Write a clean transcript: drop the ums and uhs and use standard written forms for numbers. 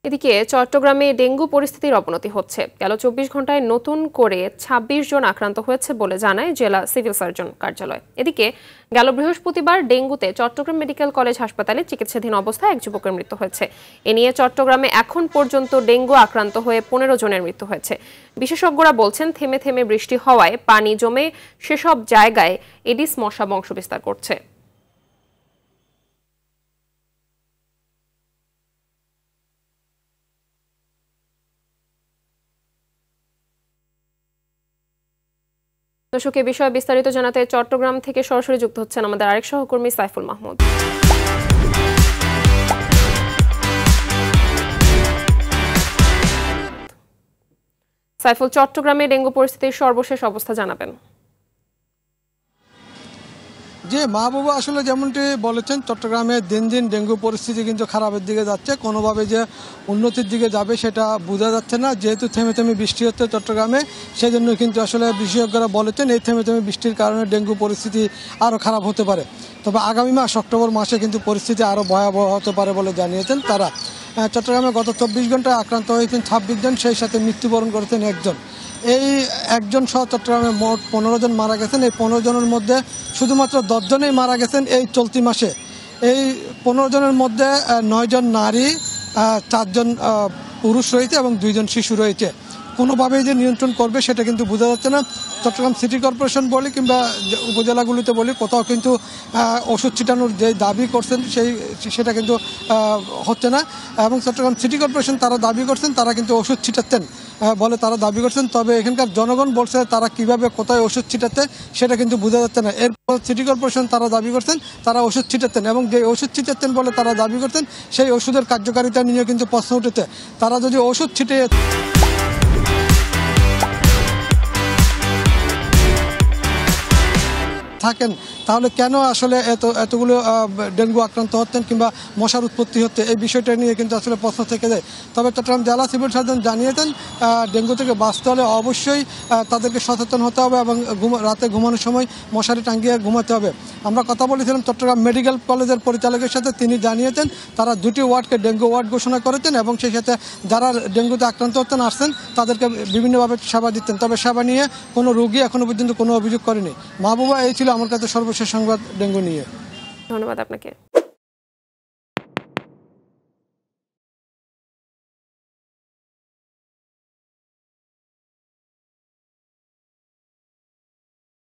এদিকে চট্টগ্রামে ডেঙ্গু পরিস্থিতির অবনতি হচ্ছে। গেল ২৪ ঘন্টায় নতুন করে ২৬ জন আক্রান্ত হয়েছে বলে জানায় জেলা সিভিল সার্জন কার্যালয়। এদিকে গেল বৃহস্পতিবার ডেঙ্গুতে চট্টগ্রাম মেডিকেল কলেজ হাসপাতালে চিকিৎসাধীন অবস্থায় এক যুবকের মৃত্যু হয়েছে। এ নিয়ে চট্টগ্রামে এখন পর্যন্ত ডেঙ্গু আক্রান্ত হয়ে ১৫ জনের মৃত্যু হয়েছে। বিশেষজ্ঞরা বলছেন, থেমে থেমে বৃষ্টি হওয়ায় পানি জমে সেসব জায়গায় এডিস মশা বংশবিস্তার করছে। দর্শক, এ বিষয়ে বিস্তারিত জানাতে চট্টগ্রাম থেকে সরাসরি যুক্ত হচ্ছেন আমাদের আরেক সহকর্মী সাইফুল মাহমুদ। সাইফুল, চট্টগ্রামে ডেঙ্গু পরিস্থিতির সর্বশেষ অবস্থা জানাবেন। যে মাহবুবা আসলে যেমনটি বলেছেন, চট্টগ্রামে দিন দিন ডেঙ্গু পরিস্থিতি কিন্তু খারাপের দিকে যাচ্ছে। কোনোভাবে যে উন্নতির দিকে যাবে সেটা বোঝা যাচ্ছে না। যেহেতু থেমে থেমে বৃষ্টি হচ্ছে চট্টগ্রামে, সেই জন্য কিন্তু আসলে বিশেষজ্ঞরা বলেছেন এই থেমে থেমে বৃষ্টির কারণে ডেঙ্গু পরিস্থিতি আরও খারাপ হতে পারে। তবে আগামী মাস অক্টোবর মাসে কিন্তু পরিস্থিতি আরও ভয়াবহ হতে পারে বলে জানিয়েছেন তারা। চট্টগ্রামে গত ২৪ ঘন্টায় আক্রান্ত হয়েছেন ২৬ জন, সেই সাথে মৃত্যুবরণ করেছেন একজন। এই একজন সহ চট্টগ্রামে মোট ১৫ জন মারা গেছেন। এই ১৫ জনের মধ্যে শুধুমাত্র ১০ জনেই মারা গেছেন এই চলতি মাসে। এই ১৫ জনের মধ্যে ৯ জন নারী, ৪ জন পুরুষ রয়েছে এবং ২ জন শিশু রয়েছে। কোনোভাবেই যে নিয়ন্ত্রণ করবে সেটা কিন্তু বোঝা যাচ্ছে না। চট্টগ্রাম সিটি কর্পোরেশন বলি কিংবা উপজেলাগুলিতে বলি, কোথাও কিন্তু ওষুধ ছিটানোর যে দাবি করছেন সেটা কিন্তু হচ্ছে না। এবং চট্টগ্রাম সিটি কর্পোরেশন তারা দাবি করছেন তারা কিন্তু ওষুধ ছিটাচ্ছেন বলে তারা দাবি করছেন। তবে এখানকার জনগণ বলছে তারা কিভাবে কোথায় ওষুধ ছিটাচ্ছে সেটা কিন্তু বোঝা যাচ্ছে না। এরপর সিটি কর্পোরেশন তারা দাবি করছেন তারা ওষুধ ছিটাচ্ছেন, এবং যে ওষুধ ছিটাচ্ছেন বলে তারা দাবি করছেন সেই ওষুধের কার্যকারিতা নিয়ে কিন্তু প্রশ্ন উঠেছে। তারা যদি ওষুধ ছিটিয়ে থাকেন তাহলে কেন আসলে এতগুলো ডেঙ্গু আক্রান্ত হচ্ছেন কিংবা মশার উৎপত্তি হচ্ছে, এই বিষয়টা নিয়ে কিন্তু আসলে প্রশ্ন থেকে যায়। তবে চট্টগ্রাম জেলা সিভিল সার্জন জানিয়েছেন ডেঙ্গু থেকে বাঁচতে হলে অবশ্যই তাদেরকে সচেতন হতে হবে এবং রাতে ঘুমানোর সময় মশারি টাঙ্গিয়ে ঘুমাতে হবে। আমরা কথা বলেছিলাম চট্টগ্রাম মেডিকেল কলেজের পরিচালকের সাথে, তিনি জানিয়েছেন তারা ২টি ওয়ার্ডকে ডেঙ্গু ওয়ার্ড ঘোষণা করেছেন এবং সেই সাথে যারা ডেঙ্গুতে আক্রান্ত হচ্ছেন আসছেন তাদেরকে বিভিন্নভাবে সেবা দিচ্ছেন। তবে সেবা নিয়ে কোনো রোগী এখনো পর্যন্ত কোনো অভিযোগ করেনি। মাহবুবা, এই ছিল আমার কাছে সর্বশেষ সংবাদ ডেঙ্গু নিয়ে। ধন্যবাদ আপনাকে।